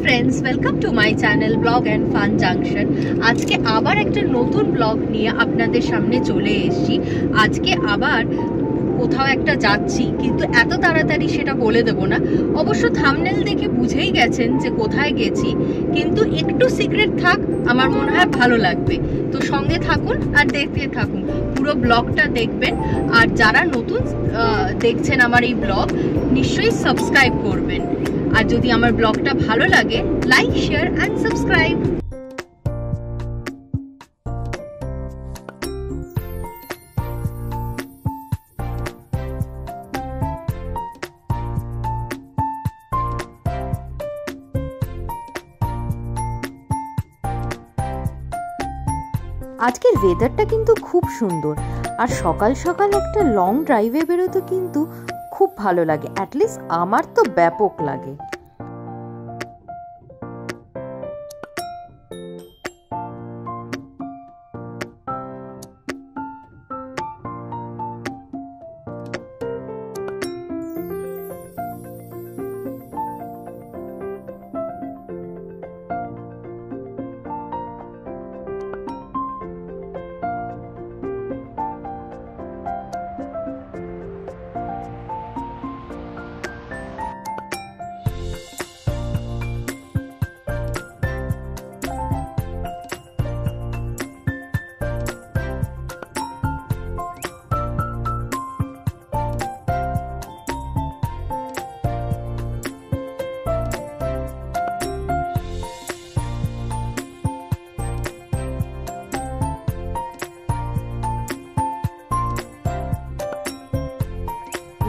Friends, welcome to my channel blog and fun junction. आज के आबार एक नतून ब्लॉग निये आपनादेर सामने चले एसेछि। आज के आबार কোথাও একটা যাচ্ছি, কিন্তু এত তাড়াতাড়ি সেটা বলে দেব না। অবশ্য থাম্বনেল দেখে বুঝেই গেছেন যে কোথায় গেছি, কিন্তু একটু সিক্রেট থাক, আমার মনে হয় ভালো লাগবে। তো সঙ্গে থাকুন আর দেখতে থাকুন, পুরো ব্লগটা দেখবেন। আর যারা নতুন দেখছেন আমার এই ব্লগ, নিশ্চয়ই সাবস্ক্রাইব করবেন। আর যদি আমার ব্লগটা ভালো লাগে, লাইক, শেয়ার এন্ড সাবস্ক্রাইব। আজকের ওয়েদারটা কিন্তু খুব সুন্দর, আর সকাল সকাল একটা লং ড্রাইভে বেরোতে কিন্তু খুব ভালো লাগে। অ্যাটলিস্ট আমার তো ব্যাপক লাগে।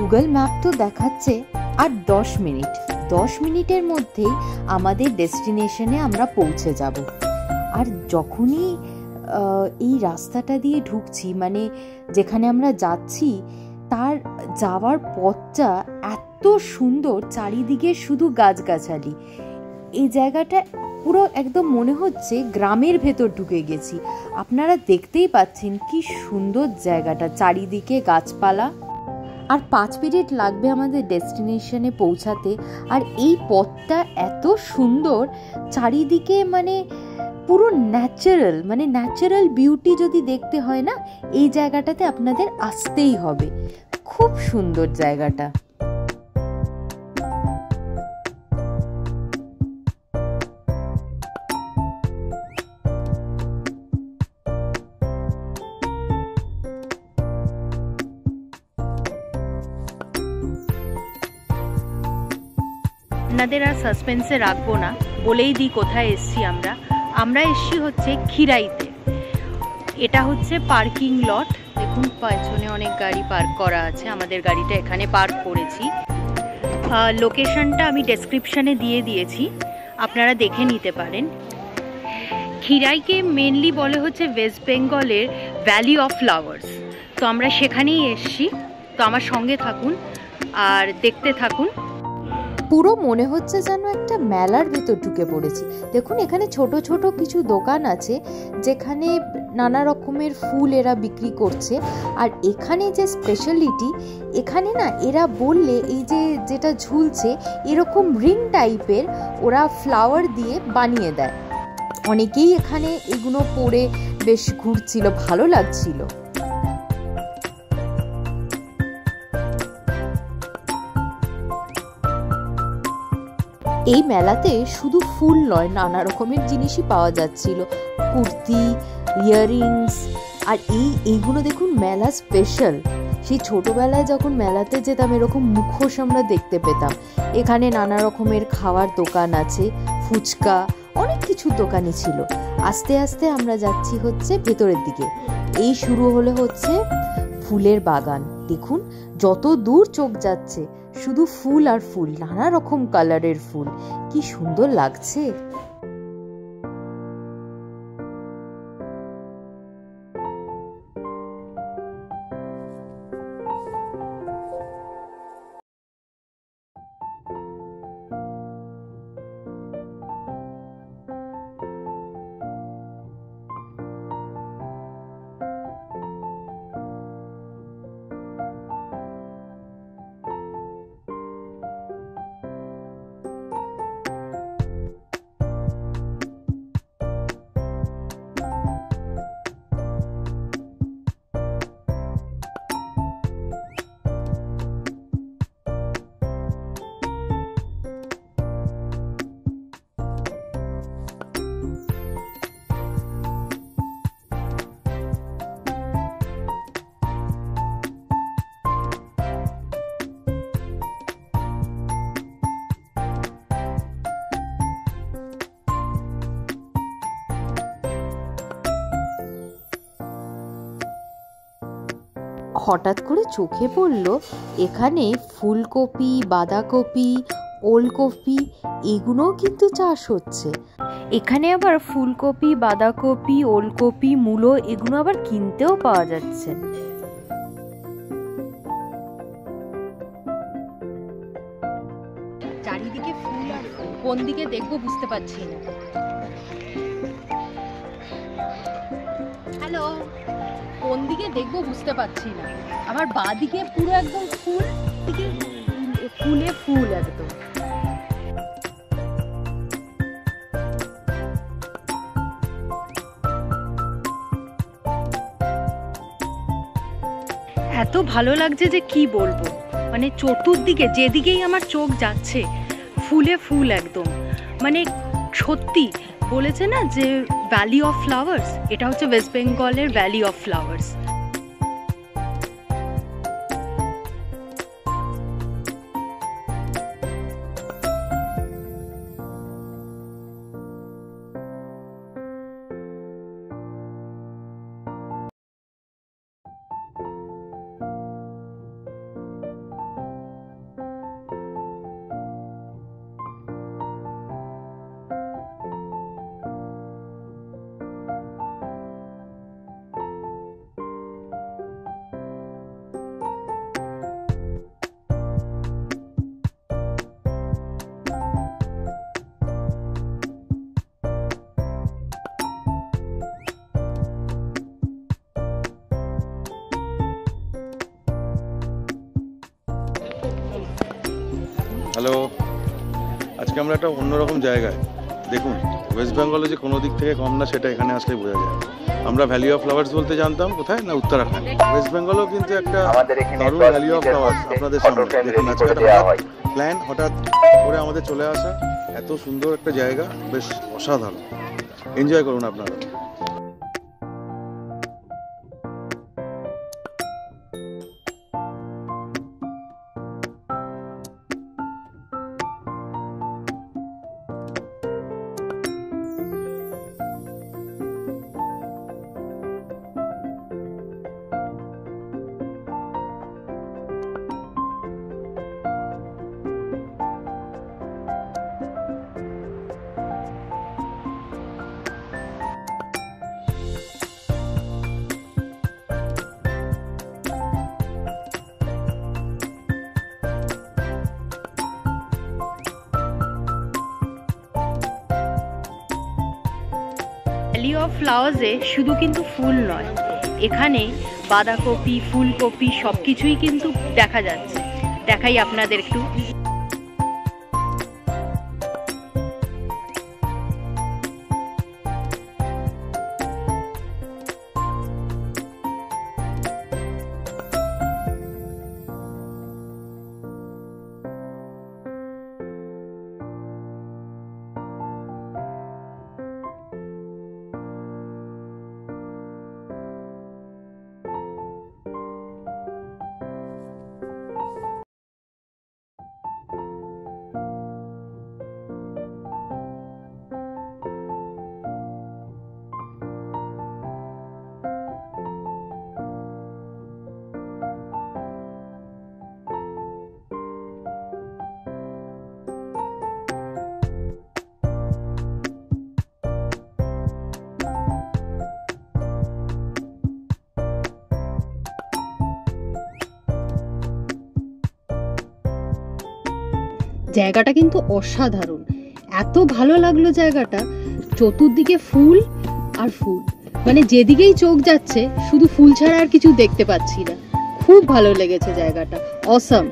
গুগল ম্যাপ তো দেখাচ্ছে আর 10 মিনিট। 10 মিনিটের মধ্যেই আমাদের ডেস্টিনেশনে আমরা পৌঁছে যাব। আর যখনই এই রাস্তাটা দিয়ে ঢুকছি, মানে যেখানে আমরা যাচ্ছি, তার যাওয়ার পথটা এত সুন্দর, চারিদিকে শুধু গাছগাছালি। এই জায়গাটা পুরো একদম মনে হচ্ছে গ্রামের ভেতর ঢুকে গেছি। আপনারা দেখতেই পাচ্ছেন কি সুন্দর জায়গাটা, চারিদিকে গাছপালা। আর 5 মিনিট লাগবে আমাদের ডেস্টিনেশনে পৌঁছাতে। আর এই পথটা এত সুন্দর, চারিদিকে মানে পুরো ন্যাচারাল, মানে ন্যাচারাল বিউটি যদি দেখতে হয় না, এই জায়গাটাতে আপনাদের আসতেই হবে। খুব সুন্দর জায়গাটা। আপনাদের আর সাসপেন্সে রাখবো না, বলেই দিই কোথায় এসছি আমরা। আমরা এসছি হচ্ছে খিরাইতে। এটা হচ্ছে পার্কিং লট। দেখুন পেছনে অনেক গাড়ি পার্ক করা আছে, আমাদের গাড়িটা এখানে পার্ক করেছি। লোকেশনটা আমি ডেসক্রিপশানে দিয়ে দিয়েছি, আপনারা দেখে নিতে পারেন। খিরাইকে মেনলি বলে হচ্ছে ওয়েস্ট বেঙ্গলের ভ্যালি অফ ফ্লাওয়ার্স। তো আমরা সেখানেই এসছি। তো আমার সঙ্গে থাকুন আর দেখতে থাকুন। পুরো মনে হচ্ছে যেন একটা মেলার ভেতর ঢুকে পড়েছি। দেখুন এখানে ছোট ছোট কিছু দোকান আছে, যেখানে নানা রকমের ফুল এরা বিক্রি করছে। আর এখানে যে স্পেশালিটি, এখানে না এরা বললে এই যে যেটা ঝুলছে, এরকম রিং টাইপের ওরা ফ্লাওয়ার দিয়ে বানিয়ে দেয়। অনেকেই এখানে এগুলো পরে বেশ ঘুরছিল, ভালো লাগছিল। এই মেলাতে শুধু ফুল নয়, নানা রকমের জিনিসই পাওয়া যাচ্ছিল। কুর্তি, ইয়াররিংস। আর এইগুলো দেখুন মেলা স্পেশাল। সেই ছোটবেলায় যখন মেলাতে যেতাম, এরকম মুখোশ আমরা দেখতে পেতাম। এখানে নানা রকমের খাওয়ার দোকান আছে, ফুচকা, অনেক কিছু দোকানই ছিল। আস্তে আস্তে আমরা যাচ্ছি হচ্ছে ভেতরের দিকে। এই শুরু হলো হচ্ছে ফুলের বাগান। দেখুন যত দূর চোখ যাচ্ছে শুধু ফুল আর ফুল, নানা রকম কালারের ফুল। কি সুন্দর লাগছে। হঠাৎ করে চোখে পড়ল এখানে ফুলকপি, বাঁধাকপি, ওলকপি এগুলোও কিন্তু চাষ হচ্ছে। এখানে আবার ফুলকপি, বাঁধাকপি, ওলকপি, মূলো এগুলো আবার কিনতেও পাওয়া যাচ্ছে। চারিদিকে ফুল আর কোন দিকে দেখবো বুঝতে পারছি না। হ্যালো, কোন দিকে দেখবো বুঝতে পারছি না। আমার বাঁ দিকে পুরো একদম ফুল, দিকে ফুলে ফুল একদম। এত ভালো লাগছে যে কি বলবো, মানে চতুর্দিকে যেদিকেই আমার চোখ যাচ্ছে ফুলে ফুল একদম। মানে সত্যি বলেছে না যে ভ্যালি অফ ফ্লাওয়ার্স, এটা হচ্ছে ওয়েস্ট বেঙ্গলের ভ্যালি অফ ফ্লাওয়ার্স। হ্যালো, আজকে আমরা একটা অন্যরকম জায়গায়, দেখুন ওয়েস্ট বেঙ্গলে যে কোনো দিক থেকে কম না সেটা এখানে আসলে বোঝা যায়। আমরা ভ্যালি অফ ফ্লাওয়ার্স বলতে জানতাম কোথায় না উত্তরাখণ্ড। ওয়েস্ট বেঙ্গলও কিন্তু একটা দারুণ ভ্যালি অফ ফ্লাওয়ার্স আপনাদের সামনে। দেখুন আজকে একটা প্ল্যান হঠাৎ করে আমাদের চলে আসা, এত সুন্দর একটা জায়গা, বেশ অসাধারণ। এনজয় করুন আপনারা। ভ্যালি অফ ফ্লাওয়ার্সে শুধু কিন্তু ফুল নয়, এখানে বাঁধাকপি, ফুলকপি সব কিছুই কিন্তু দেখা যাচ্ছে। দেখাই আপনাদের একটু। জায়গাটা কিন্তু অসাধারণ, এত ভালো লাগলো জায়গাটা। চতুর্দিকে ফুল আর ফুল, মানে যেদিকেই চোখ যাচ্ছে শুধু ফুল ছাড়া আর কিছু দেখতে পাচ্ছি না। খুব ভালো লেগেছে জায়গাটা, অসাম।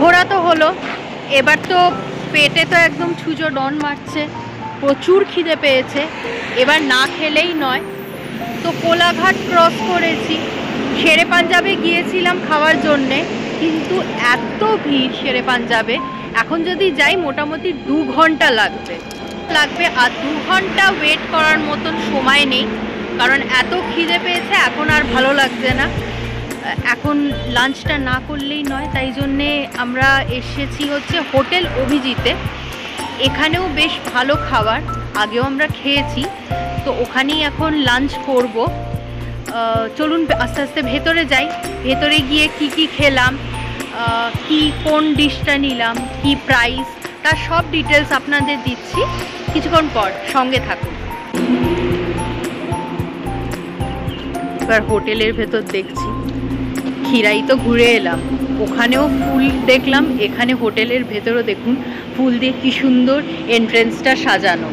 ঘোরা তো হলো, এবার তো পেটে তো একদম ছুঁচো ডন মারছে, প্রচুর খিদে পেয়েছে, এবার না খেলেই নয়। তো কোলাঘাট ক্রস করেছি, শেরে পাঞ্জাবে গিয়েছিলাম খাওয়ার জন্যে, কিন্তু এত ভিড় শেরে পাঞ্জাবে, এখন যদি যাই মোটামুটি 2 ঘন্টা লাগবে। আর 2 ঘন্টা ওয়েট করার মতন সময় নেই। কারণ এত খিদে পেয়েছে, এখন আর ভালো লাগছে না, এখন লাঞ্চটা না করলেই নয়। তাই জন্যে আমরা এসেছি হচ্ছে হোটেল অভিজিতে। এখানেও বেশ ভালো খাবার, আগেও আমরা খেয়েছি, তো ওখানেই এখন লাঞ্চ করব। চলুন আস্তে আস্তে ভেতরে যাই। ভেতরে গিয়ে কি কি খেলাম, কোন ডিশটা নিলাম, কি প্রাইস, তার সব ডিটেলস আপনাদের দিচ্ছি কিছুক্ষণ পর, সঙ্গে থাকুন। এবার হোটেলের ভেতর দেখছি, খিরাই তো ঘুরে এলাম, ওখানেও ফুল দেখলাম, এখানে হোটেলের ভেতরও দেখুন ফুল দিয়ে কি সুন্দর এন্ট্রেন্সটা সাজানো।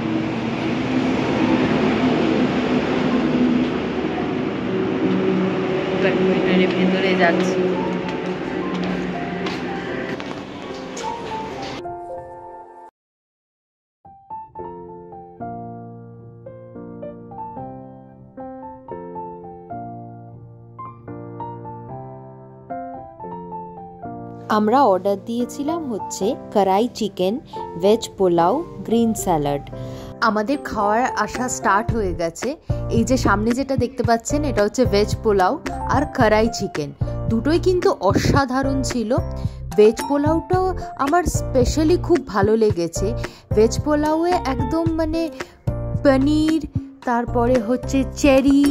এবার হোটেলের ভেতরে যাচ্ছি। আমরা অর্ডার দিয়েছিলাম হচ্ছে কড়াই chicken, veg pulao, green salad. আমাদের খাওয়ার আসা স্টার্ট হয়ে গেছে। এই যে সামনে যেটা দেখতে পাচ্ছেন এটা হচ্ছে ভেজ পোলাও আর কড়াই চিকেন, দুটোই কিন্তু অসাধারণ ছিল। ভেজ পোলাওটাও আমার স্পেশালি খুব ভালো লেগেছে। ভেজ পোলাওয়ে একদম মানে পনির, তারপরে হচ্ছে চেরি,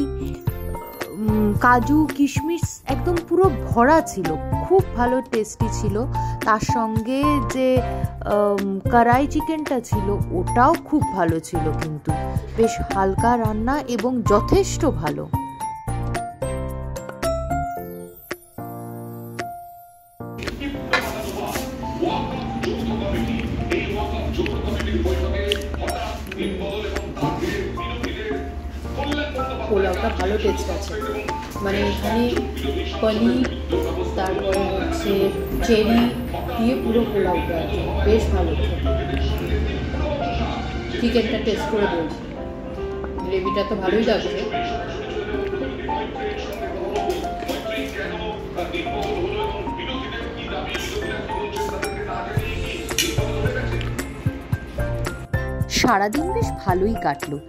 কাজু, কিশমিশ একদম পুরো ভরা ছিল, খুব ভালো টেস্টি ছিল। তার সঙ্গে যে কড়াই চিকেনটা ছিল ওটাও খুব ভালো ছিল, কিন্তু বেশ হালকা রান্না এবং যথেষ্ট ভালো। পোলাওটা ভালো টেস্ট আছে, মানে এখানে পনির, তারপরে হচ্ছে চেরি দিয়ে পুরো পোলাওটা আছে, বেশ ভালো। চিকেনটা টেস্ট করে বলছি, গ্রেভিটা তো ভালোই লাগছে। সারাদিন বেশ ভালোই কাটলো।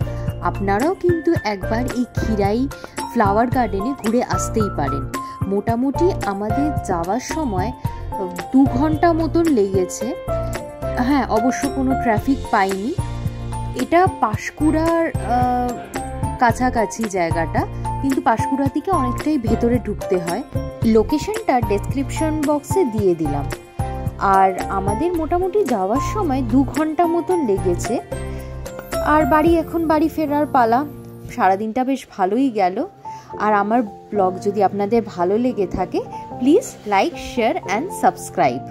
আপনারাও কিন্তু একবার এই খিরাই ফ্লাওয়ার গার্ডেনে ঘুরে আসতেই পারেন। মোটামুটি আমাদের যাওয়ার সময় 2 ঘন্টা মতন লেগেছে। হ্যাঁ, অবশ্য কোনো ট্রাফিক পাইনি। এটা পাঁশকুড়ার কাছাকাছি জায়গাটা, কিন্তু পাঁশকুড়া থেকে অনেকটাই ভেতরে ঢুকতে হয়। লোকেশনটা ডেসক্রিপশন বক্সে দিয়ে দিলাম। আর আমাদের মোটামুটি যাওয়ার সময় 2 ঘন্টা মতন লেগেছে। আর এখন বাড়ি ফেরার পালা। সারাদিনটা বেশ ভালোই গেল। আর আমার ব্লগ যদি আপনাদের ভালো লেগে থাকে, please like, share and subscribe.